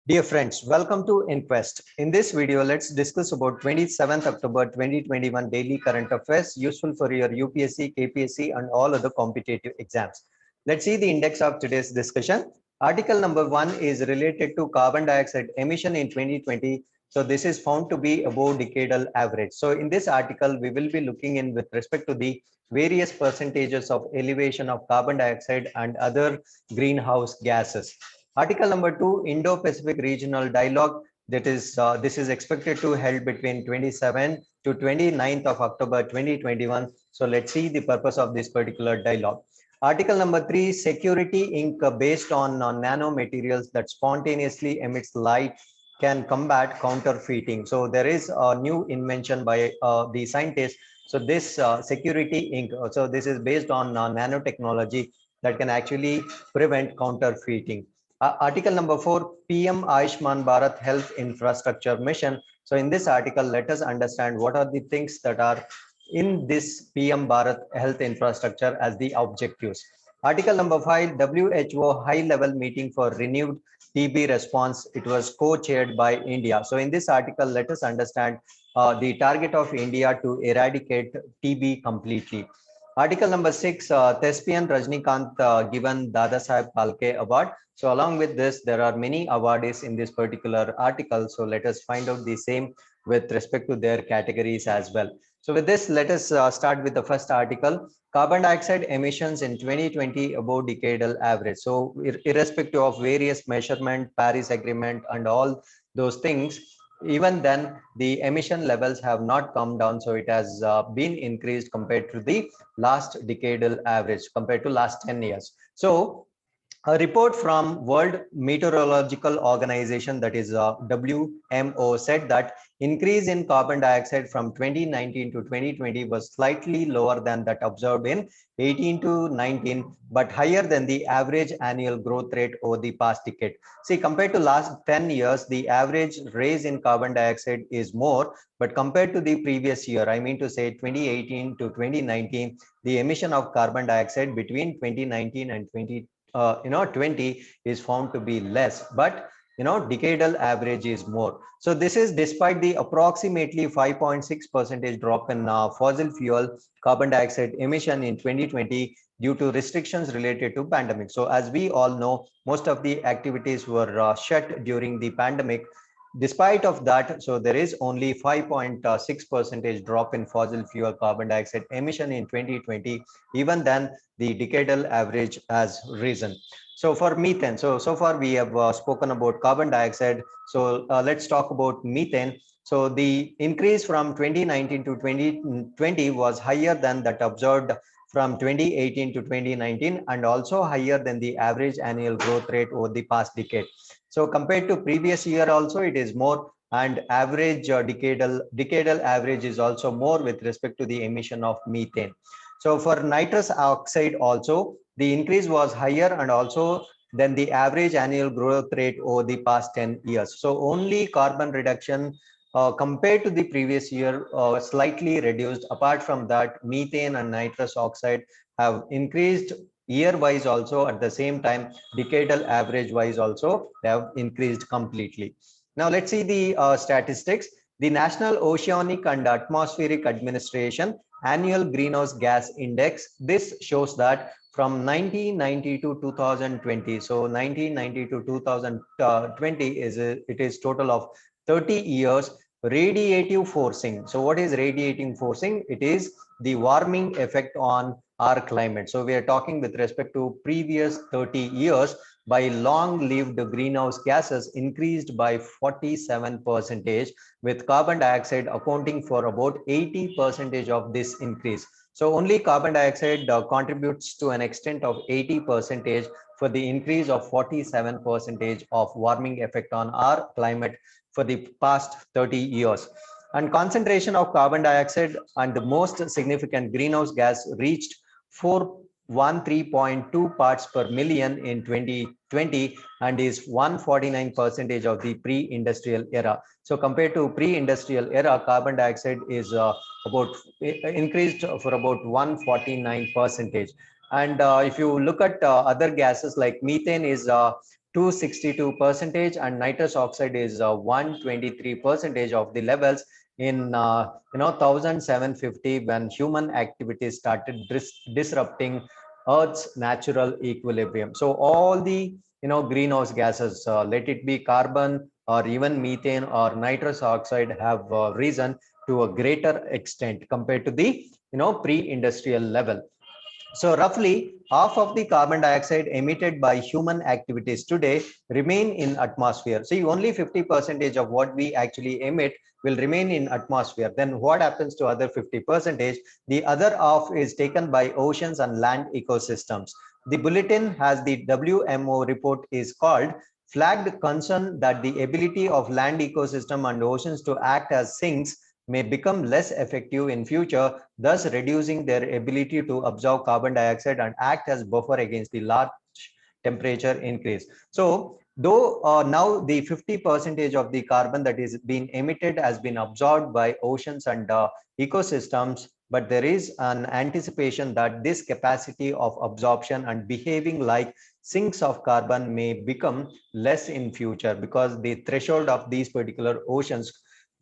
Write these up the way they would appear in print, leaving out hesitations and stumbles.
Dear friends, welcome to Inquest. In this video, let's discuss about 27th October 2021 daily current affairs useful for your UPSC, KPSC and all other competitive exams. Let's see the index of today's discussion. Article number 1 is related to carbon dioxide emission in 2020. So this is found to be above decadal average. So in this article, we will be looking in with respect to the various percentages of elevation of carbon dioxide and other greenhouse gases. Article number 2, Indo-Pacific Regional Dialogue. That is, this is expected to held between 27 to 29th of October 2021. So let's see the purpose of this particular dialogue. Article number 3, Security Inc. Based on nanomaterials that spontaneously emits light can combat counterfeiting. So there is a new invention by the scientists. So this Security Inc. So this is based on nanotechnology that can actually prevent counterfeiting. Article number 4, PM Ayushman Bharat Health Infrastructure Mission. So in this article, let us understand what are the things that are in this PM Bharat Health Infrastructure as the objectives. Article number 5, WHO High Level Meeting for Renewed TB Response. It was co-chaired by India. So in this article, let us understand the target of India to eradicate TB completely. Article number 6, Thespian Rajnikant given Dada Saheb Phalke Award. So along with this, there are many awardees in this particular article. So let us find out the same with respect to their categories as well. So with this, let us start with the first article. Carbon dioxide emissions in 2020 above decadal average. So irrespective of various measurement, Paris Agreement and all those things, even then the emission levels have not come down. So it has been increased compared to the last decadal average, compared to last 10 years. So a report from World Meteorological Organization, that is WMO, said that increase in carbon dioxide from 2019 to 2020 was slightly lower than that observed in 18 to 19, but higher than the average annual growth rate over the past decade. See, compared to last 10 years, the average raise in carbon dioxide is more, but compared to the previous year, I mean to say 2018 to 2019, the emission of carbon dioxide between 2019 and 20 is found to be less, but decadal average is more. So this is despite the approximately 5.6% drop in fossil fuel carbon dioxide emission in 2020 due to restrictions related to pandemic. So as we all know, most of the activities were shut during the pandemic. Despite of that, so there is only 5.6% drop in fossil fuel carbon dioxide emission in 2020. Even then, the decadal average has risen. So for methane, so far we have spoken about carbon dioxide. So let's talk about methane. So the increase from 2019 to 2020 was higher than that observed from 2018 to 2019, and also higher than the average annual growth rate over the past decade. So compared to previous year also, it is more, and average decadal average is also more with respect to the emission of methane. So for nitrous oxide also, the increase was higher and also than the average annual growth rate over the past 10 years. So only carbon reduction compared to the previous year slightly reduced. Apart from that, methane and nitrous oxide have increased year wise also. At the same time, decadal average wise also, they have increased completely. Now let's see the statistics. The National Oceanic and Atmospheric Administration annual greenhouse gas index, this shows that from 1990 to 2020, so 1990 to 2020 it is total of 30 years. Radiative forcing. So what is radiating forcing? It is the warming effect on our climate. So we are talking with respect to previous 30 years, by long-lived greenhouse gases increased by 47%, with carbon dioxide accounting for about 80% of this increase. So only carbon dioxide contributes to an extent of 80% for the increase of 47% of warming effect on our climate for the past 30 years. And concentration of carbon dioxide and the most significant greenhouse gas reached 413.2 parts per million in 2020 and is 149% of the pre-industrial era. So compared to pre-industrial era, carbon dioxide is about increased for about 149%. And if you look at other gases like methane is 262% and nitrous oxide is 123% of the levels in 1750 when human activities started disrupting Earth's natural equilibrium. So all the greenhouse gases, let it be carbon or even methane or nitrous oxide, have risen to a greater extent compared to the pre-industrial level. So roughly half of the carbon dioxide emitted by human activities today remain in atmosphere. See, only 50% of what we actually emit will remain in atmosphere. Then what happens to other 50%? The other half is taken by oceans and land ecosystems. The bulletin has the WMO report is called flagged concern that the ability of land ecosystem and oceans to act as sinks may become less effective in future, thus reducing their ability to absorb carbon dioxide and act as buffer against the large temperature increase. So though now the 50% of the carbon that is being emitted has been absorbed by oceans and ecosystems, but there is an anticipation that this capacity of absorption and behaving like sinks of carbon may become less in future because the threshold of these particular oceans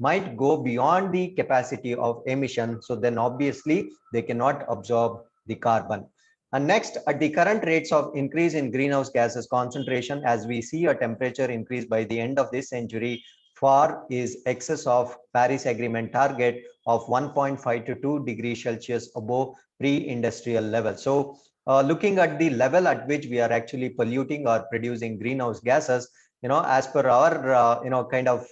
might go beyond the capacity of emission. So then obviously they cannot absorb the carbon. And next, at the current rates of increase in greenhouse gases concentration, as we see a temperature increase by the end of this century, far is excess of Paris Agreement target of 1.5 to 2 degrees Celsius above pre-industrial level. So looking at the level at which we are actually polluting or producing greenhouse gases, as per our, kind of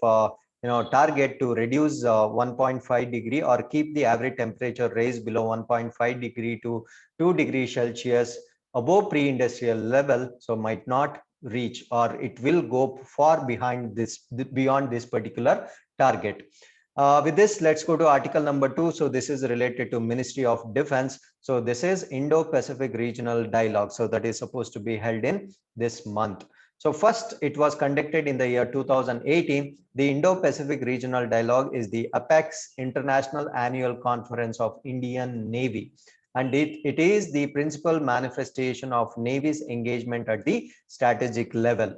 target to reduce 1.5 degree or keep the average temperature raised below 1.5 degree to 2 degrees Celsius above pre-industrial level, so might not reach, or it will go far behind this, beyond this particular target. With this, let's go to article number 2. So this is related to Ministry of Defense. So this is Indo-Pacific Regional Dialogue. So that is supposed to be held in this month. So first, it was conducted in the year 2018. The Indo-Pacific Regional Dialogue is the APEX International Annual Conference of Indian Navy. And it is the principal manifestation of Navy's engagement at the strategic level.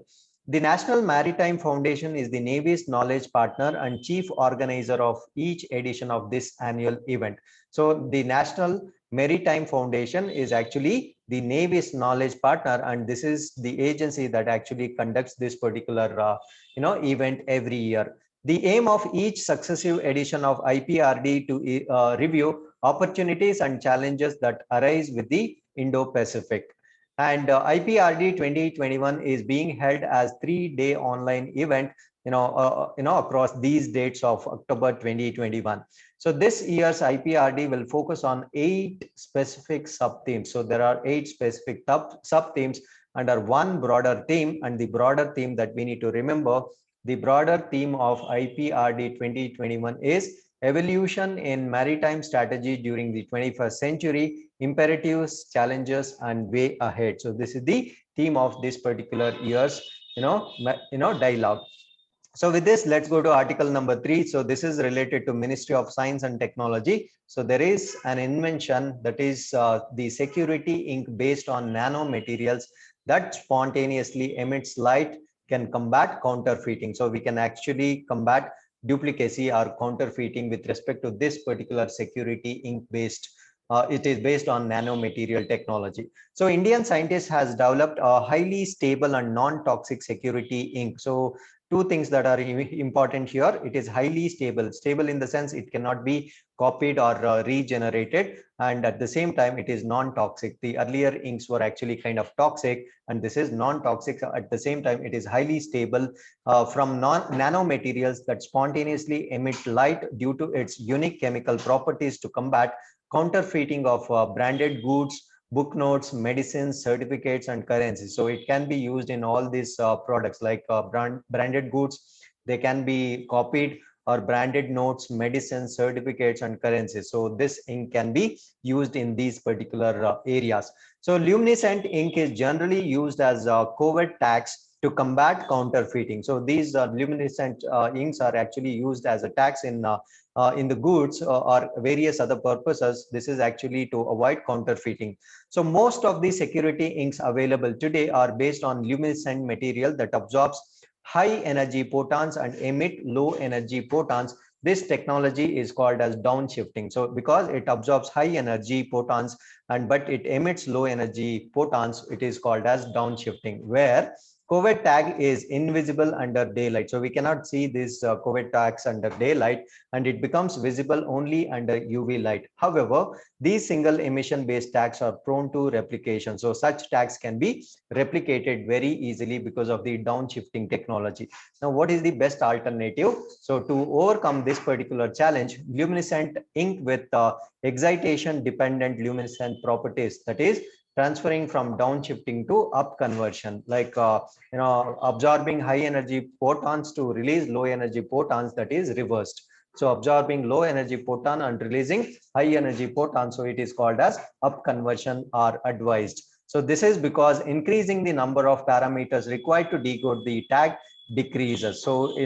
The National Maritime Foundation is the Navy's knowledge partner and chief organizer of each edition of this annual event. So the National Maritime Foundation is actually the Navy's knowledge partner, and this is the agency that actually conducts this particular event every year. The aim of each successive edition of IPRD to review opportunities and challenges that arise with the Indo-Pacific. And IPRD 2021 is being held as 3-day online event, across these dates of October 2021. So this year's IPRD will focus on 8 specific sub-themes. So there are 8 specific sub-themes under one broader theme, and the broader theme that we need to remember, the broader theme of IPRD 2021 is evolution in maritime strategy during the 21st century, imperatives, challenges, and way ahead. So this is the theme of this particular year's dialogue. So with this, let's go to article number 3. So this is related to Ministry of Science and Technology. So there is an invention that is the security ink based on nanomaterials that spontaneously emits light, can combat counterfeiting. So we can actually combat duplicacy or counterfeiting with respect to this particular security ink based. It is based on nanomaterial technology. So Indian scientists has developed a highly stable and non-toxic security ink. So two things that are important here. It is highly stable in the sense it cannot be copied or regenerated, and at the same time it is non-toxic. The earlier inks were actually kind of toxic, and this is non-toxic. At the same time, it is highly stable from nanomaterials that spontaneously emit light due to its unique chemical properties to combat counterfeiting of branded goods, book notes, medicines, certificates, and currencies. So it can be used in all these products like branded goods. They can be copied, or branded notes, medicines, certificates, and currencies. So this ink can be used in these particular areas. So luminescent ink is generally used as covert tags to combat counterfeiting. So these luminescent inks are actually used as a tax in the goods or various other purposes. This is actually to avoid counterfeiting. So most of the security inks available today are based on luminescent material that absorbs high energy photons and emit low energy photons. This technology is called as downshifting. So because it absorbs high energy photons but it emits low energy photons, it is called as downshifting, where covert tag is invisible under daylight. So we cannot see these covert tags under daylight, and it becomes visible only under UV light. However, these single emission based tags are prone to replication. So such tags can be replicated very easily because of the downshifting technology. Now, what is the best alternative? So to overcome this particular challenge, luminescent ink with excitation dependent luminescent properties, that is transferring from downshifting to up conversion, like absorbing high energy photons to release low energy photons, that is reversed. So absorbing low energy photon and releasing high energy photon, so it is called as up conversion are advised. So this is because increasing the number of parameters required to decode the tag decreases. So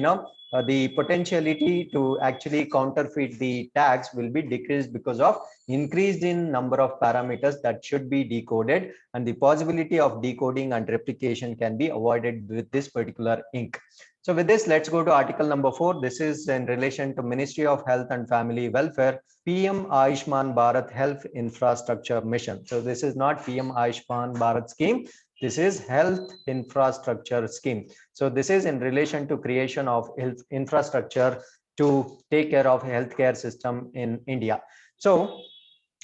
the potentiality to actually counterfeit the tags will be decreased because of increased in number of parameters that should be decoded, and the possibility of decoding and replication can be avoided with this particular ink. So with this, let's go to article number 4. This is in relation to Ministry of Health and Family Welfare, PM Ayushman Bharat Health Infrastructure Mission. So this is not PM Ayushman Bharat scheme. This is Health Infrastructure Scheme. So this is in relation to creation of health infrastructure to take care of healthcare system in India. So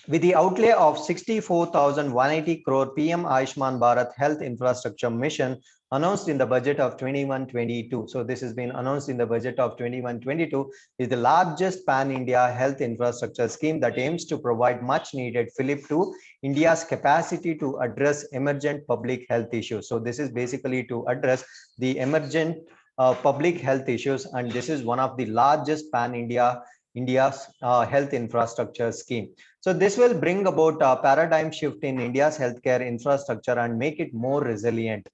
with the outlay of 64,180 crore, PM Ayushman Bharat Health Infrastructure Mission announced in the budget of 21-22. So this has been announced in the budget of 21-22, is the largest pan-India health infrastructure scheme that aims to provide much needed fillip to India's capacity to address emergent public health issues. So this is basically to address the emergent public health issues, and this is one of the largest India's health infrastructure scheme. So this will bring about a paradigm shift in India's healthcare infrastructure and make it more resilient.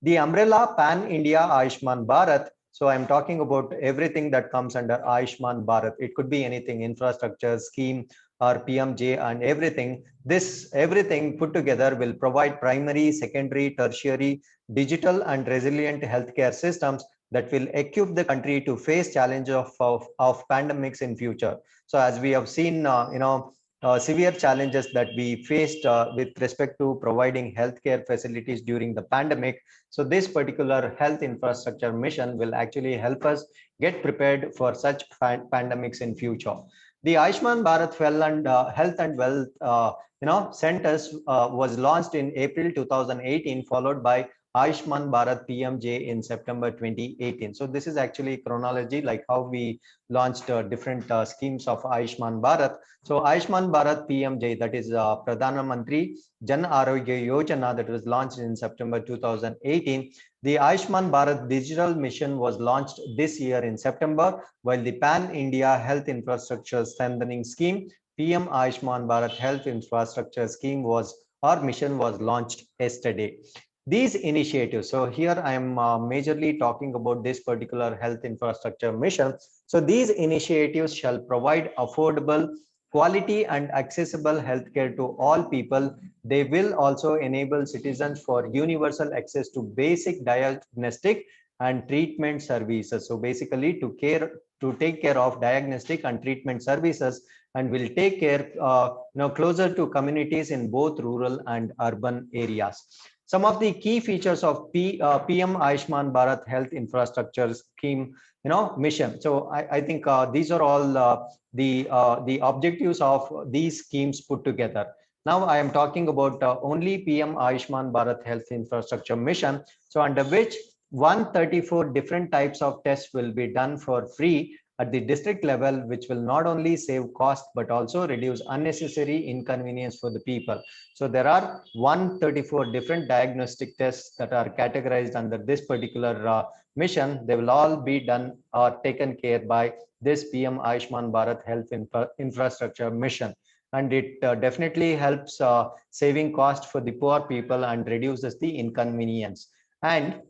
The umbrella Pan-India Ayushman Bharat. So I'm talking about everything that comes under Ayushman Bharat. It could be anything, infrastructure, scheme, or PMJ and everything. This everything put together will provide primary, secondary, tertiary, digital and resilient healthcare systems that will equip the country to face challenges of pandemics in future. So as we have seen, severe challenges that we faced with respect to providing healthcare facilities during the pandemic. So this particular health infrastructure mission will actually help us get prepared for such pandemics in future. The Ayushman Bharat Health and Wealth centers was launched in April 2018, followed by Ayushman Bharat PMJ in September 2018. So this is actually chronology, like how we launched different schemes of Ayushman Bharat. So Ayushman Bharat PMJ, that is Pradhana Mantri Jan Arogya Yojana, that was launched in September 2018. The Ayushman Bharat Digital Mission was launched this year in September, while the Pan India Health Infrastructure Strengthening Scheme, PM Ayushman Bharat Health Infrastructure Scheme mission was launched yesterday. These initiatives, so here I am majorly talking about this particular health infrastructure mission. So these initiatives shall provide affordable, quality and accessible healthcare to all people. They will also enable citizens for universal access to basic diagnostic and treatment services. So basically to take care of diagnostic and treatment services, and will take care closer to communities in both rural and urban areas. Some of the key features of PM Ayushman Bharat Health Infrastructure Scheme, mission. So I think these are all the objectives of these schemes put together. Now I am talking about only PM Ayushman Bharat Health Infrastructure Mission. So under which 134 different types of tests will be done for free at the district level, which will not only save cost but also reduce unnecessary inconvenience for the people. So there are 134 different diagnostic tests that are categorized under this particular mission. They will all be done or taken care by this PM Ayushman Bharat Health Infrastructure Mission. And it definitely helps saving cost for the poor people and reduces the inconvenience. And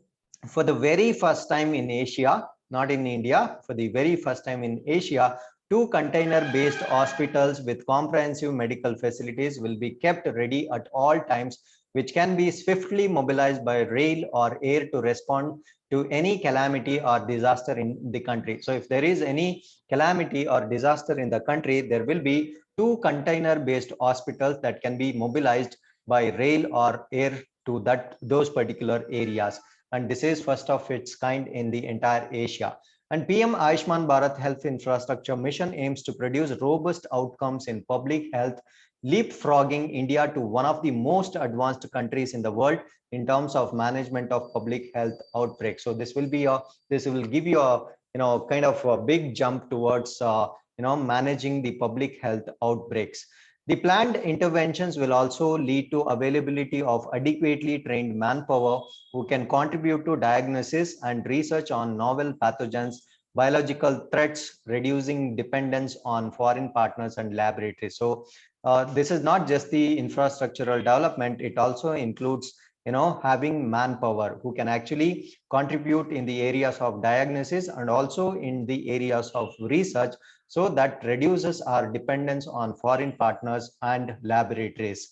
for the very first time in Asia, not in India, for the very first time in Asia, two container-based hospitals with comprehensive medical facilities will be kept ready at all times, which can be swiftly mobilized by rail or air to respond to any calamity or disaster in the country. So if there is any calamity or disaster in the country, there will be two container-based hospitals that can be mobilized by rail or air to those particular areas, and this is first of its kind in the entire Asia. And PM Ayushman Bharat Health Infrastructure Mission aims to produce robust outcomes in public health, leapfrogging India to one of the most advanced countries in the world in terms of management of public health outbreaks. So this will give you a kind of a big jump towards managing the public health outbreaks. The planned interventions will also lead to availability of adequately trained manpower who can contribute to diagnosis and research on novel pathogens, biological threats, reducing dependence on foreign partners and laboratories. So this is not just the infrastructural development, it also includes having manpower who can actually contribute in the areas of diagnosis and also in the areas of research, so that reduces our dependence on foreign partners and laboratories.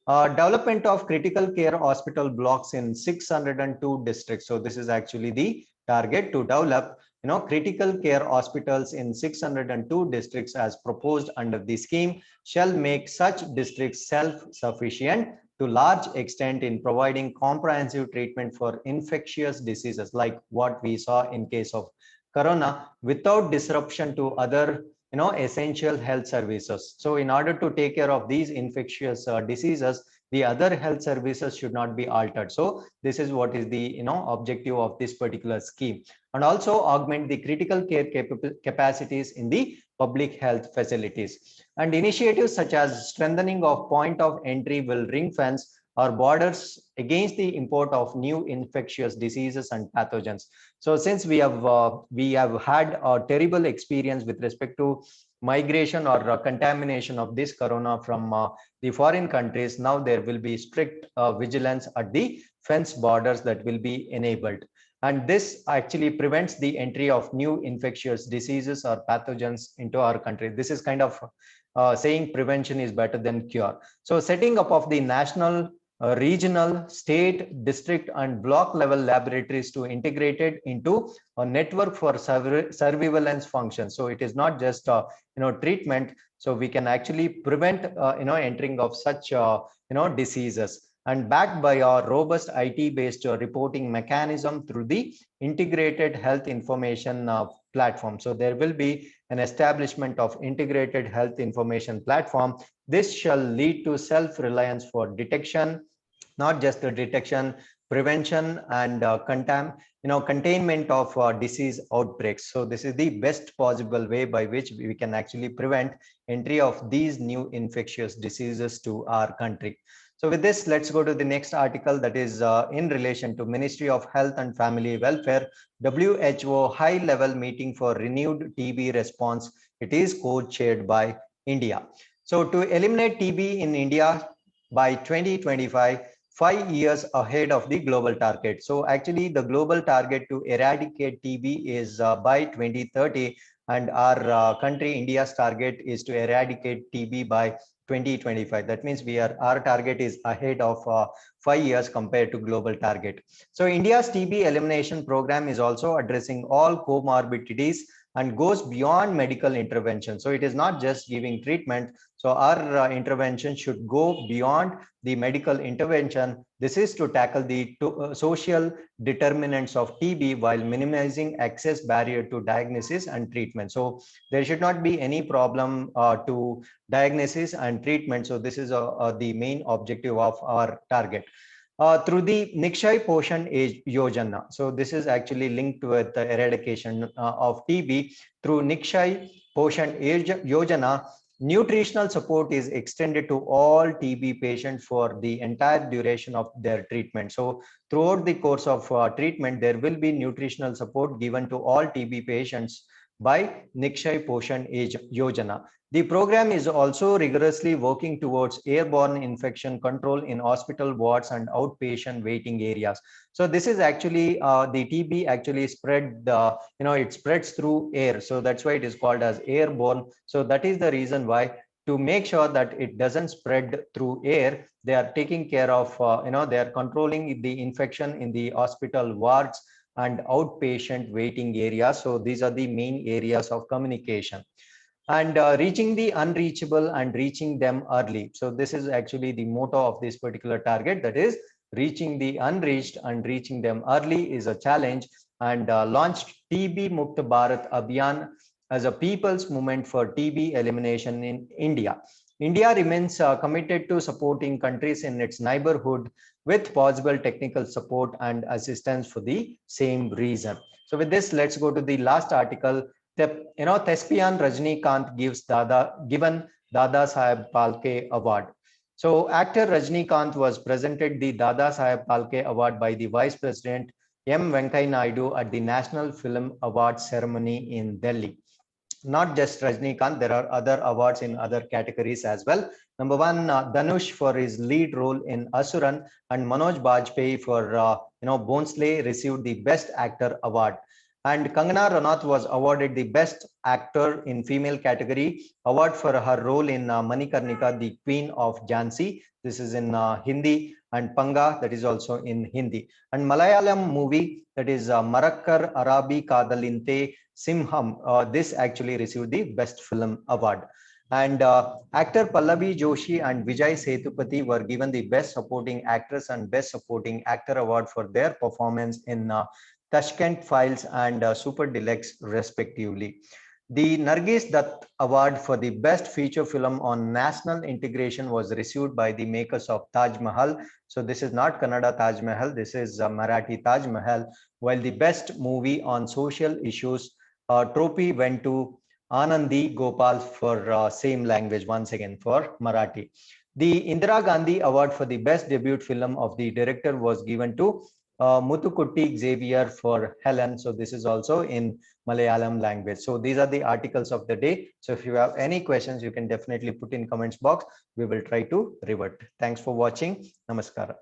Development of critical care hospital blocks in 602 districts. So this is actually the target, to develop critical care hospitals in 602 districts as proposed under the scheme shall make such districts self-sufficient to large extent in providing comprehensive treatment for infectious diseases like what we saw in case of corona, without disruption to other essential health services. So in order to take care of these infectious diseases, the other health services should not be altered. So this is what is the objective of this particular scheme. And also augment the critical care capacities in the public health facilities. And initiatives such as strengthening of point of entry will ring fence our borders against the import of new infectious diseases and pathogens. So since we have had a terrible experience with respect to migration or contamination of this corona from the foreign countries, now there will be strict vigilance at the fence borders that will be enabled. And this actually prevents the entry of new infectious diseases or pathogens into our country. This is kind of saying prevention is better than cure. So setting up of the national, regional, state, district, and block level laboratories to integrated into a network for surveillance function. So it is not just treatment. So we can actually prevent entering of such diseases, and backed by our robust IT-based reporting mechanism through the integrated health information platform. So there will be an establishment of integrated health information platform. This shall lead to self-reliance for detection, not just the detection, prevention, and containment of disease outbreaks. So this is the best possible way by which we can actually prevent entry of these new infectious diseases to our country. So with this, let's go to the next article, that is in relation to Ministry of Health and Family Welfare, WHO high-level meeting for renewed TB response. It is co-chaired by India. So to eliminate TB in India by 2025, 5 years ahead of the global target. So actually the global target to eradicate TB is by 2030, and our country, India's target is to eradicate TB by 2025. That means our target is ahead of 5 years compared to global target. So India's TB elimination program is also addressing all comorbidities and goes beyond medical intervention. So it is not just giving treatment. So our intervention should go beyond the medical intervention. This is to tackle the social determinants of TB while minimizing access barrier to diagnosis and treatment. So there should not be any problem to diagnosis and treatment. So this is the main objective of our target. Through the Nikshay Poshan Yojana. So this is actually linked with the eradication of TB. Through Nikshay Poshan Yojana, nutritional support is extended to all TB patients for the entire duration of their treatment. So throughout the course of treatment, there will be nutritional support given to all TB patients by Nikshay Poshan Yojana. The program is also rigorously working towards airborne infection control in hospital wards and outpatient waiting areas. So this is actually the TB actually spread, it spreads through air. So that's why it is called as airborne. So that is the reason why, to make sure that it doesn't spread through air, they are taking care of, they are controlling the infection in the hospital wards and outpatient waiting areas. So these are the main areas of communication. And reaching the unreachable and reaching them early. So this is actually the motto of this particular target, that is reaching the unreached and reaching them early is a challenge, and launched TB Mukt Bharat Abhiyan as a people's movement for TB elimination in India. India remains committed to supporting countries in its neighborhood with possible technical support and assistance for the same reason. So with this, let's go to the last article. Thespian Rajnikant given Dada Saheb Phalke Award. So actor Rajnikant was presented the Dada Saheb Phalke Award by the Vice President M. Venkaiah Naidu at the National Film Awards ceremony in Delhi. Not just Rajnikant, there are other awards in other categories as well. Number one, Dhanush for his lead role in Asuran, and Manoj Bajpayee for Bhonsle received the Best Actor award. And Kangana Ranaut was awarded the Best Actor in Female category award for her role in Manikarnika, the Queen of Jhansi. This is in Hindi, and Panga, that is also in Hindi. And Malayalam movie, that is Marakkar Arabi Kadalinte Simham, this actually received the Best Film Award. And actor Pallavi Joshi and Vijay Sethupathi were given the Best Supporting Actress and Best Supporting Actor Award for their performance in Tashkent Files and Super Deluxe, respectively. The Nargis Dutt Award for the Best Feature Film on National Integration was received by the makers of Taj Mahal. So this is not Kannada Taj Mahal, this is Marathi Taj Mahal. While the Best Movie on Social Issues trophy went to Anandi Gopal for same language, once again for Marathi. The Indira Gandhi Award for the Best Debut Film of the Director was given to Muthukutti Xavier for Helen. So this is also in Malayalam language. So these are the articles of the day. So if you have any questions, you can definitely put in comments box. We will try to revert. Thanks for watching. Namaskara.